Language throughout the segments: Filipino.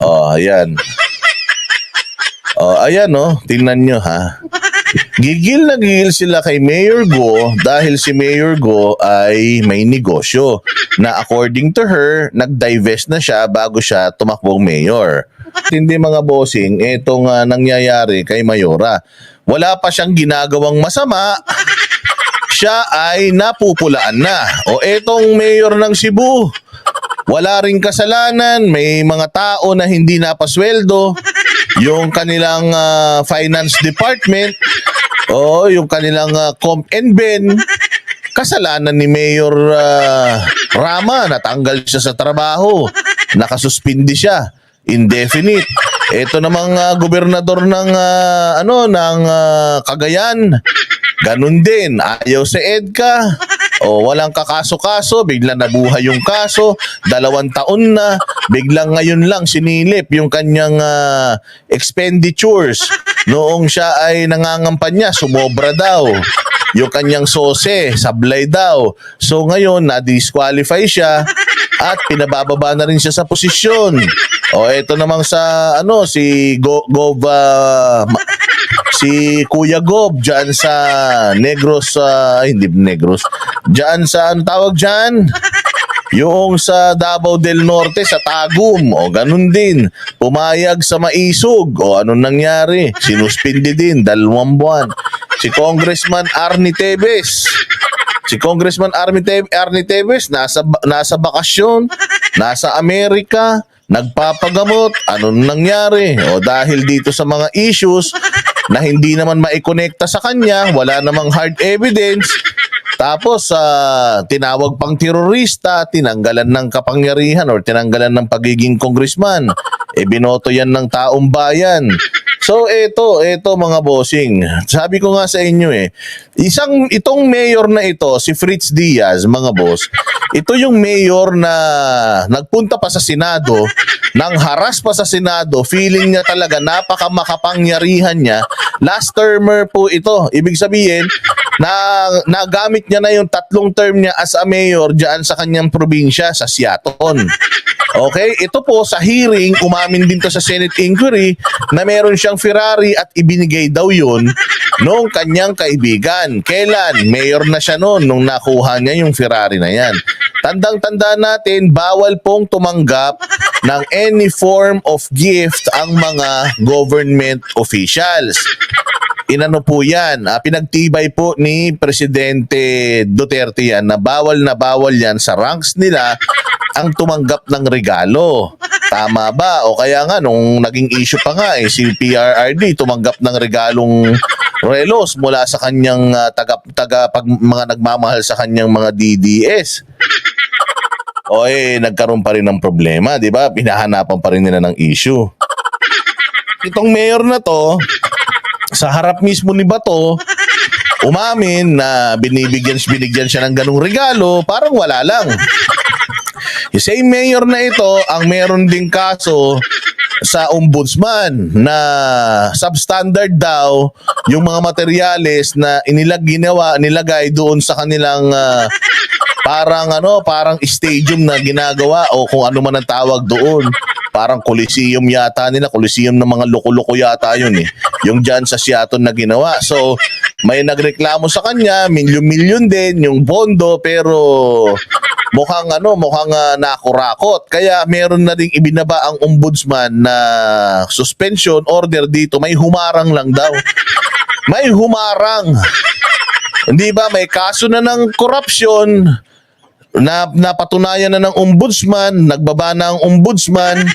Oh, ayan. Oh, ayan oh, tingnan nyo ha. Gigil na gigil sila kay Mayor Go dahil si Mayor Go ay may negosyo na according to her, nag-divest na siya bago siya tumakbong mayor. Hindi mga bossing, itong nangyayari kay Mayora. Wala pa siyang ginagawang masama, siya ay napupulaan na. O etong mayor ng Cebu, wala ring kasalanan, may mga tao na hindi napasweldo, yung kanilang finance department, o yung kanilang Comp and Ben, kasalanan ni Mayor Rama, natanggal siya sa trabaho, nakasuspindi siya, indefinite. Ito namang gobernador ng Cagayan, ganun din, ayaw sa EDCA. O walang kakaso-kaso, biglang nabuhay yung kaso, 2 taon na, biglang ngayon lang sinilip yung kanyang expenditures. Noong siya ay nangangampanya, sumobra daw. Yung kanyang sose, sablay daw. So ngayon, na-disqualify siya at pinabababa na rin siya sa posisyon. O eto namang sa si Kuya Gob dyan sa Negros, hindi Negros, dyan sa ano tawag dyan? Yung sa Davao del Norte, sa Tagum, o ganun din. Pumayag sa Maisog, o anong nangyari? Sinuspindi din, 2 buwan. Si Congressman Arnie Tevez. Si Congressman Arnie Tevez, nasa bakasyon, nasa Amerika, nagpapagamot, anong nangyari? O dahil dito sa mga issues na hindi naman maikonekta sa kanya, wala namang hard evidence, tapos tinawag pang terorista, tinanggalan ng kapangyarihan or tinanggalan ng pagiging congressman. Binoto yan ng taong bayan. So ito mga bossing, sabi ko nga sa inyo itong mayor na ito, si Fritz Diaz, mga boss, ito yung mayor na nagpunta pa sa Senado, nang haras pa sa Senado, feeling niya talaga napakamakapangyarihan niya. Last termer po ito, ibig sabihin, nagamit niya na yung 3 term niya as a mayor dyan sa kanyang probinsya, sa Siaton. Okay, ito po sa hearing, umamin din to sa Senate inquiry na meron siyang Ferrari at ibinigay daw yun nung kanyang kaibigan. Kailan? Mayor na siya noon nung nakuha niya yung Ferrari na yan. Tandang-tanda natin, bawal pong tumanggap ng any form of gift ang mga government officials. Inano po yan, pinagtibay po ni Presidente Duterte yan na bawal yan sa ranks nila ang tumanggap ng regalo. Tama ba? O kaya nga, nung naging issue pa nga si PRRD tumanggap ng regalong relos mula sa kanyang mga nagmamahal sa kanyang mga DDS. O nagkaroon pa rin ng problema, di ba? Pinahanapan pa rin nila ng issue. Itong mayor na to, sa harap mismo ni Bato, umamin na binigyan siya ng ganung regalo, parang wala lang. Yung same mayor na ito, ang meron ding kaso sa ombudsman na substandard daw yung mga materyales na nilagay doon sa kanilang parang stadium na ginagawa o kung ano man ang tawag doon. Parang Coliseum yata nila, Coliseum ng mga loko-loko yata yun yung dyan sa Siaton na ginawa. So, may nagreklamo sa kanya, milyon-milyon din yung bondo, pero mukhang nakurakot. Kaya meron na ding ibinaba ang ombudsman na suspension order dito. May humarang lang daw. May humarang. Hindi ba, may kaso na ng corruption, na napatunayan na ng ombudsman, nagbaba na ang ombudsman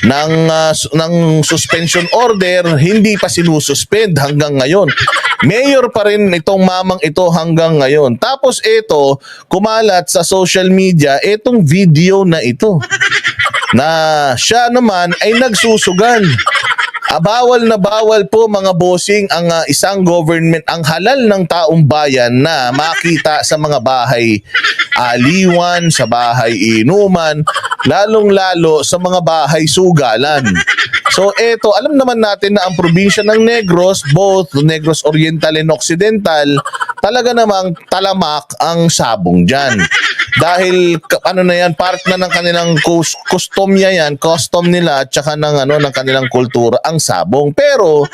ng suspension order, hindi pa sinususpend hanggang ngayon. Mayor pa rin itong mamang ito hanggang ngayon. Tapos ito, kumalat sa social media, itong video na ito, na siya naman ay nagsusugal. Bawal na bawal po mga bossing ang isang government, ang halal ng taong bayan na makita sa mga bahay aliwan, sa bahay inuman, lalong-lalo sa mga bahay sugalan. So eto, alam naman natin na ang probinsya ng Negros, both Negros Oriental and Occidental, talaga namang talamak ang sabong dyan. dahil ano na yan, part na ng kanilang custom nila at saka ng kanilang kultura ang sabong. Pero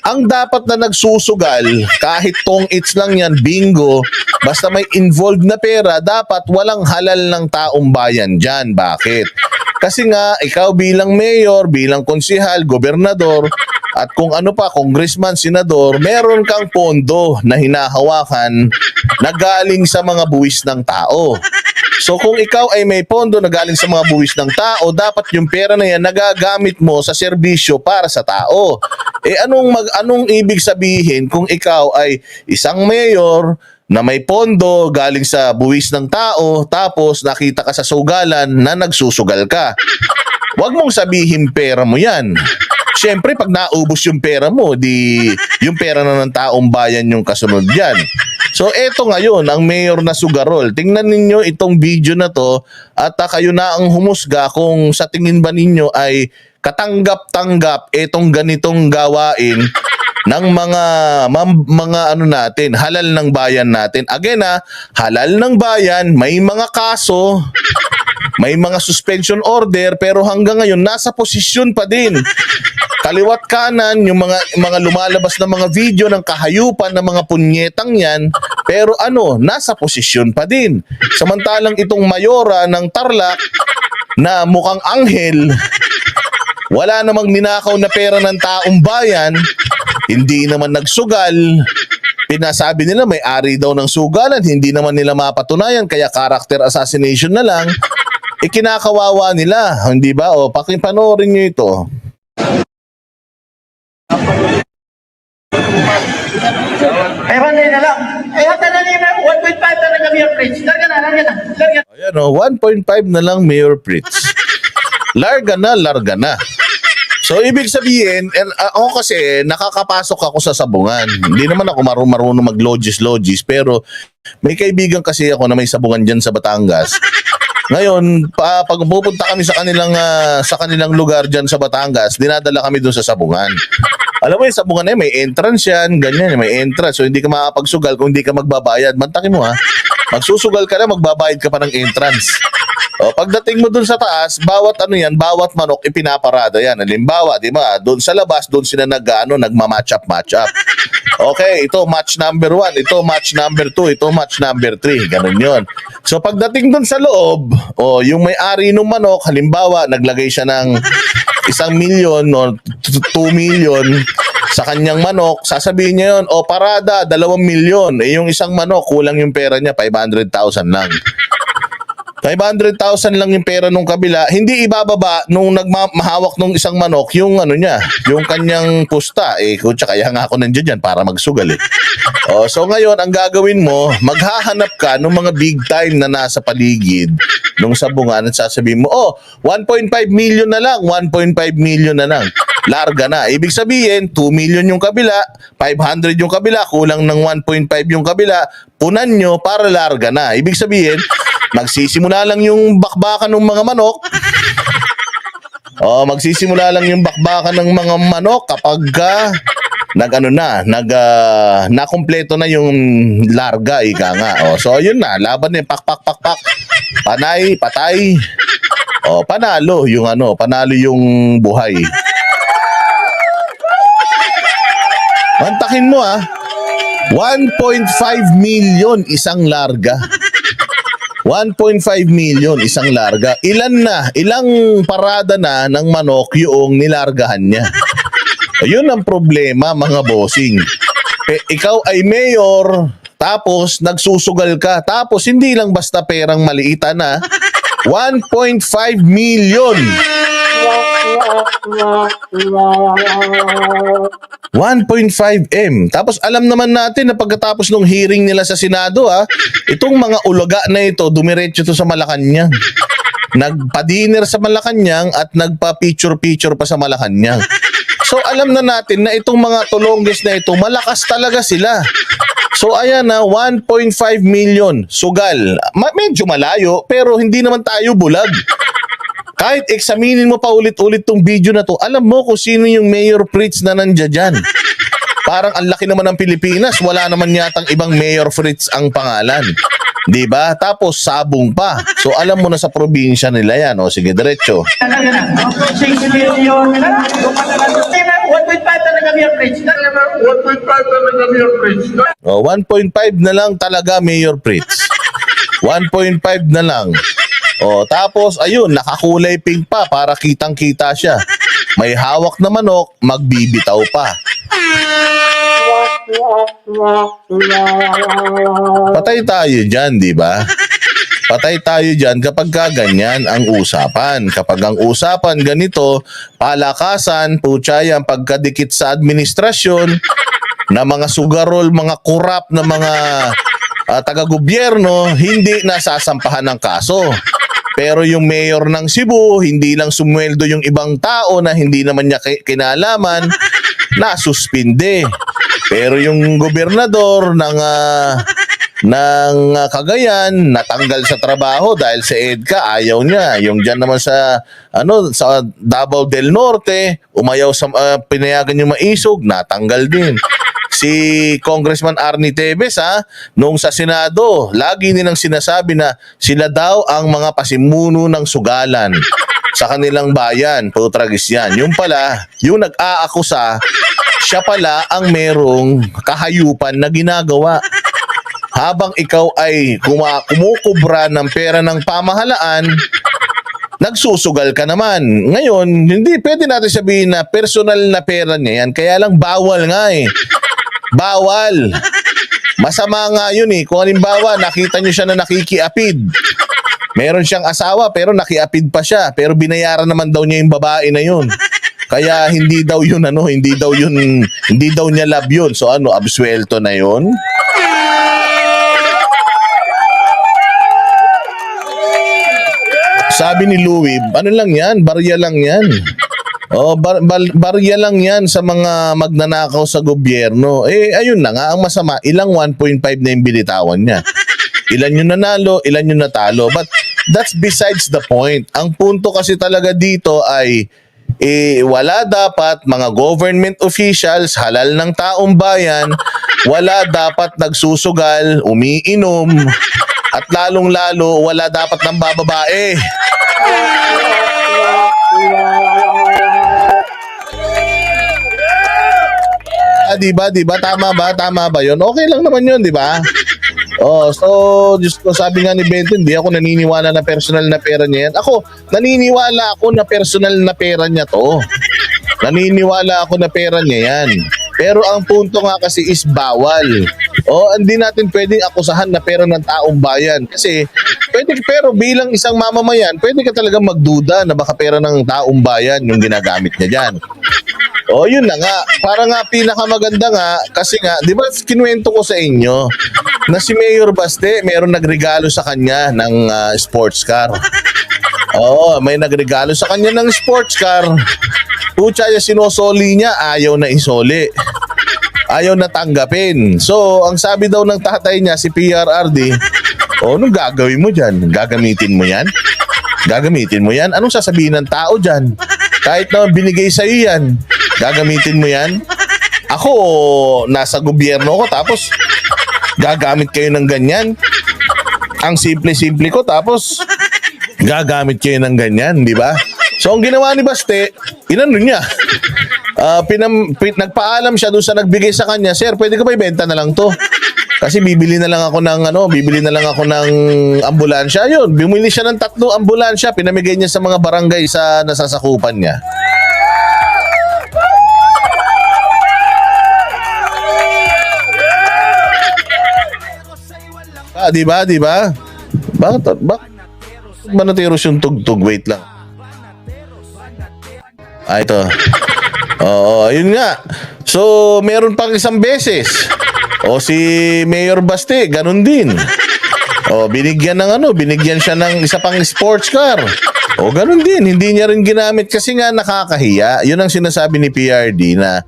ang dapat na nagsusugal, kahit tong its lang yan, bingo, basta may involved na pera, dapat walang halal ng taong bayan dyan. Bakit? Kasi nga, ikaw bilang mayor, bilang konsihal, gobernador, at kung ano pa, congressman, senador, meron kang pondo na hinahawakan na galing sa mga buwis ng tao. So kung ikaw ay may pondo na galing sa mga buwis ng tao, dapat yung pera na yan nagagamit mo sa serbisyo para sa tao. Anong ibig sabihin kung ikaw ay isang mayor na may pondo galing sa buwis ng tao, tapos nakita ka sa sugalan na nagsusugal ka? Huwag mong sabihin pera mo yan. Siyempre, pag naubos yung pera mo, di yung pera na ng taong bayan yung kasunod yan. So, eto ngayon, ang mayor na Sugarol. Tingnan ninyo itong video na to at kayo na ang humusga kung sa tingin ba ninyo ay katanggap-tanggap etong ganitong gawain ng mga ano natin, halal ng bayan natin. Again halal ng bayan, may mga kaso, may mga suspension order, pero hanggang ngayon nasa posisyon pa din. Kaliwat kanan yung mga lumalabas na mga video ng kahayupan ng mga punyetang yan, pero nasa posisyon pa din. Samantalang itong mayora ng Tarlac na mukhang anghel, wala namang ninakaw na pera ng taong bayan, hindi naman nagsugal, pinasabi nila may ari daw ng sugalan, hindi naman nila mapatunayan, kaya character assassination na lang, ikinakawawa nila, hindi ba? O, pakipanoorin nyo ito. Ewan na lang. Hata na nila, 1.5 talaga Mayor Prince. Larga na. Ayan 1.5 na lang Mayor Prince. Larga na. So, ibig sabihin, ako kasi, nakakapasok ako sa sabungan. Hindi naman ako marunong mag-logis, pero may kaibigan kasi ako na may sabungan dyan sa Batangas. Ngayon, pag pupunta kami sa kanilang lugar dyan sa Batangas, dinadala kami doon sa sabungan. Alam mo yung sabungan na may entrance yan, ganyan, may entrance. So, hindi ka makapagsugal kung hindi ka magbabayad. Mantakin mo magsusugal ka na, magbabayad ka pa ng entrance. O, pagdating mo dun sa taas, bawat manok ipinaparada yan. Halimbawa, di ba, doon sa labas, doon sila nagma-match up. Okay, ito match number 1, ito match number 2, ito match number 3, ganun yon. So pagdating dun sa loob, yung may-ari ng manok, halimbawa, naglagay siya ng 1 million o 2 million sa kanyang manok, sasabihin niya yun, parada, 2 milyon. Yung isang manok, kulang yung pera niya, 500,000 lang. 500,000 lang yung pera nung kabila, hindi ibababa nung nagmahawak nung isang manok yung yung kanyang pusta. Kutsa, kaya nga ako nandiyan dyan para magsugal so ngayon, ang gagawin mo, maghahanap ka ng mga big time na nasa paligid nung sabungan at sasabihin mo, 1.5 million na lang, 1.5 million na lang. Larga na. Ibig sabihin, 2 million yung kabila, 500 yung kabila, kulang ng 1.5 yung kabila, punan nyo para larga na. Ibig sabihin, magsisimula lang yung bakbakan ng mga manok. Magsisimula lang yung bakbakan ng mga manok kapag nakumpleto na yung larga, ika nga. So yun na, laban na pak. Panay, patay. Panalo yung buhay. Mantakin mo 1.5 million isang larga. 1.5 million isang larga. Ilang parada na ng manok yung nilargahan niya. Yun ang problema, mga bossing. Ikaw ay mayor, tapos nagsusugal ka, tapos hindi lang basta perang maliitan 1.5 million. 1.5M. Tapos alam naman natin na pagkatapos ng hearing nila sa Senado, itong mga ulaga na ito, dumiretso to sa Malacanang. Nagpa-dinner sa Malacanang at nagpa-picture-picture pa sa Malacanang. So alam na natin na itong mga tulongges na ito, malakas talaga sila. So ayan 1.5 million sugal. Medyo malayo pero hindi naman tayo bulag. Kahit examinin mo pa ulit-ulit tong video na to, alam mo kung sino yung Mayor Fritz na nandiyan dyan. Parang ang laki naman ng Pilipinas, wala naman yatang ibang Mayor Fritz ang pangalan. Di ba? Tapos sabong pa. So alam mo na sa probinsya nila yan. O sige, diretso. Talaga na. 6 million na. 1.5 talaga Mayor Prince. 1.5 talaga Mayor Prince. O 1.5 na lang talaga, Mayor Fritz. 1.5 na lang. O tapos ayun, nakakulay pink pa para kitang-kita siya. May hawak na manok, magbibitaw pa. Patay tayo dyan, di ba? Patay tayo dyan kapag ganyan ang usapan. Kapag ang usapan ganito, palakasan, putya yan, pagkadikit sa administrasyon, na mga sugarol, mga kurap, na mga taga-gobyerno, hindi nasasampahan ng kaso. Pero yung mayor ng Cebu, hindi lang sumweldo yung ibang tao na hindi naman niya kinalaman, nasuspinde. Pero yung gobernador ng Cagayan natanggal sa trabaho dahil sa EDCA ayaw niya. Yung diyan naman sa sa Davao del Norte, umayaw sa pinayagan yung maisog, natanggal din. Si Congressman Arnie Tevez nung sa Senado, lagi nilang sinasabi na sila daw ang mga pasimuno ng sugalan sa kanilang bayan. Putragis yan. Yung pala, yung nag-aakusa, siya pala ang merong kahayupan na ginagawa. Habang ikaw ay kumukubra ng pera ng pamahalaan, nagsusugal ka naman. Ngayon, hindi pwede natin sabihin na personal na pera niya yan, kaya lang bawal nga eh. Bawal. Masama nga yun eh. Kung halimbawa, nakita nyo siya na nakikiapid. Meron siyang asawa pero nakiapid pa siya. Pero binayaran naman daw niya yung babae na yun. Kaya hindi daw yun hindi daw niya love yun. So absuelto na yun. Sabi ni Louie, ano lang yan? Barya lang yan. Barya lang yan sa mga magnanakaw sa gobyerno. Ayun na nga, ang masama, ilang 1.5 na yung binitawan niya. Ilan yung nanalo, ilan yung natalo. But that's besides the point. Ang punto kasi talaga dito ay wala dapat mga government officials, halal ng taong bayan, wala dapat nagsusugal, umiinom, at lalong-lalo wala dapat ng bababae. Diba? Tama ba yun? Okay lang naman yun, diba? So, just sabi nga ni Bento, hindi ako naniniwala na personal na pera niya yan. Ako, naniniwala ako na personal na pera niya to. Naniniwala ako na pera niya yan. Pero ang punto nga kasi is bawal. Hindi natin pwedeng akusahan na pera ng taong bayan. Kasi, pero bilang isang mamamayan, pwede ka talaga magduda na baka pera ng taong bayan yung ginagamit niya dyan. Yun na nga. Para nga pinakamaganda nga, kasi nga, di ba kinuwento ko sa inyo na si Mayor Baste, mayroong nagregalo sa kanya ng sports car. May nagregalo sa kanya ng sports car. Pucha, sinosoli niya, ayaw na isoli. Ayaw na tanggapin. So, ang sabi daw ng tatay niya, si PRRD, anong gagawin mo dyan? Gagamitin mo yan? Gagamitin mo yan? Anong sasabihin ng tao dyan? Kahit na binigay sa'yo yan, gagamitin mo yan? Ako, nasa gobyerno ko, tapos gagamit kayo ng ganyan. Ang simple-simple ko, tapos gagamit kayo ng ganyan, di ba? So, ang ginawa ni Baste, inano niya? Nagpaalam siya doon sa nagbigay sa kanya, sir, pwede ka ba ibenta na lang to? Kasi bibili na lang ako ng ambulansya. Yun, bumili siya ng 3 ambulansya, pinamigay niya sa mga barangay sa nasasakupan niya. Di ba? Bakit manateros yung tugtog? Wait lang. Ito. Ayun nga. So, meron pang isang beses. Si Mayor Baste, ganun din. Binigyan siya ng isa pang sports car. Ganun din, hindi niya rin ginamit kasi nga nakakahiya. Yun ang sinasabi ni PRD na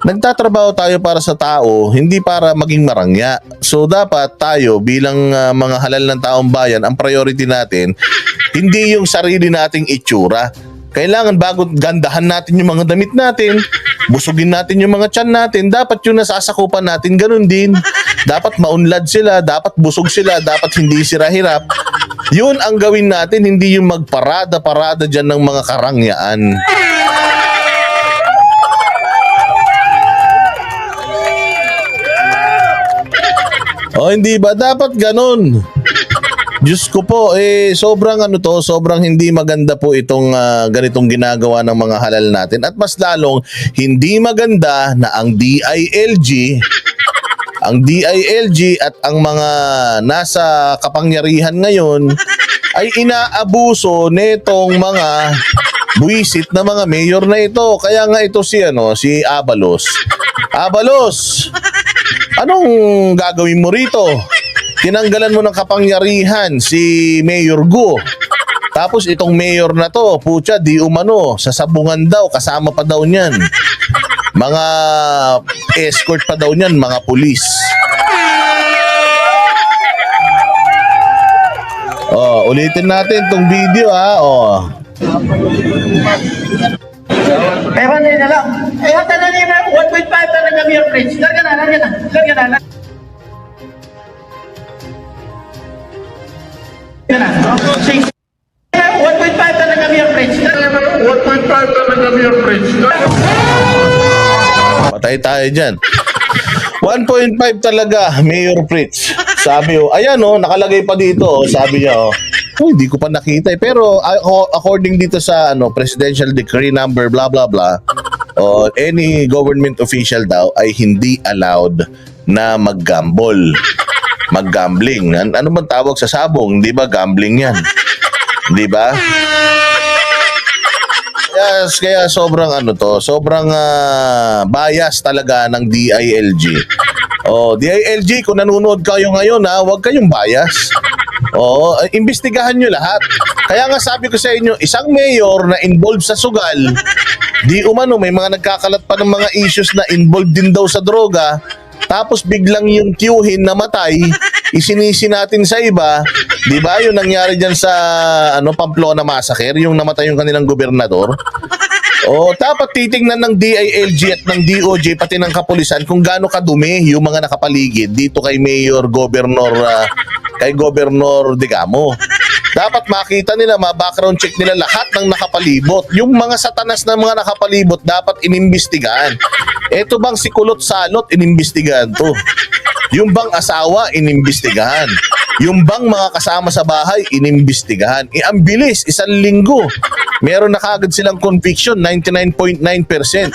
nagtatrabaho tayo para sa tao, hindi para maging marangya. So dapat tayo bilang mga halal ng taong bayan, ang priority natin, hindi yung sarili nating itsura. Kailangan bago gandahan natin yung mga damit natin, busugin natin yung mga tiyan natin, dapat yung nasasakupan natin ganun din. Dapat maunlad sila, dapat busog sila, dapat hindi sila hirap. Yun ang gawin natin, hindi yung magparada-parada dyan ng mga karangyaan. O hindi ba? Dapat ganun. Diyos ko po, sobrang sobrang hindi maganda po itong ganitong ginagawa ng mga halal natin. At mas lalong hindi maganda na ang DILG at ang mga nasa kapangyarihan ngayon ay inaabuso netong mga buwisit na mga mayor na ito. Kaya nga ito si Abalos. Abalos, anong gagawin mo rito? Tinanggalan mo ng kapangyarihan si Mayor Gu. Tapos itong mayor na to, putya, di umano, sasabungan daw, kasama pa daw niyan. Mga escort pa daw niyan, mga pulis. Oh, ulitin natin tong video ha. Oh. Pero hindi na lang. Hata na niya 1.5 talaga Mayor Prince. Lagyan na. Yan na. 1.5 talaga Mayor Prince. 1.5 talaga Mayor Prince. Patay tayo dyan. 1.5 talaga, Mayor Fritz. Sabi ayan nakalagay pa dito, sabi niya hindi ko pa nakita pero according dito sa presidential decree number blah blah blah, any government official daw ay hindi allowed na mag-gamble. Mag-gambling. Ano man tawag sa sabong, 'di ba? Gambling 'yan. 'Di ba? Yes, kaya sobrang sobrang bias talaga ng DILG. DILG, kung nanonood kayo ngayon huwag kayong bias. Imbestigahan nyo lahat. Kaya nga sabi ko sa inyo, isang mayor na involved sa sugal, di umano may mga nagkakalat pa ng mga issues na involved din daw sa droga, tapos biglang yung tiyuhin namatay, isinisi natin sa iba, di ba? Yung nangyari dyan sa Pamplona Massacre, yung namatay yung kanilang gobernador. Dapat titingnan ng DILG at ng DOJ pati ng kapulisan kung gaano kadumi yung mga nakapaligid dito kay Mayor kay Governor Digamo. Dapat makita nila, ma-background check nila lahat ng nakapalibot. Yung mga satanas na mga nakapalibot dapat inimbestigahan. Eto bang si Kulot Salot, inimbestigahan to. Yung bang asawa, inimbestigahan. Yung bang mga kasama sa bahay, inimbestigahan. Ang bilis, 1 linggo. Meron na kagad silang conviction, 99.9%.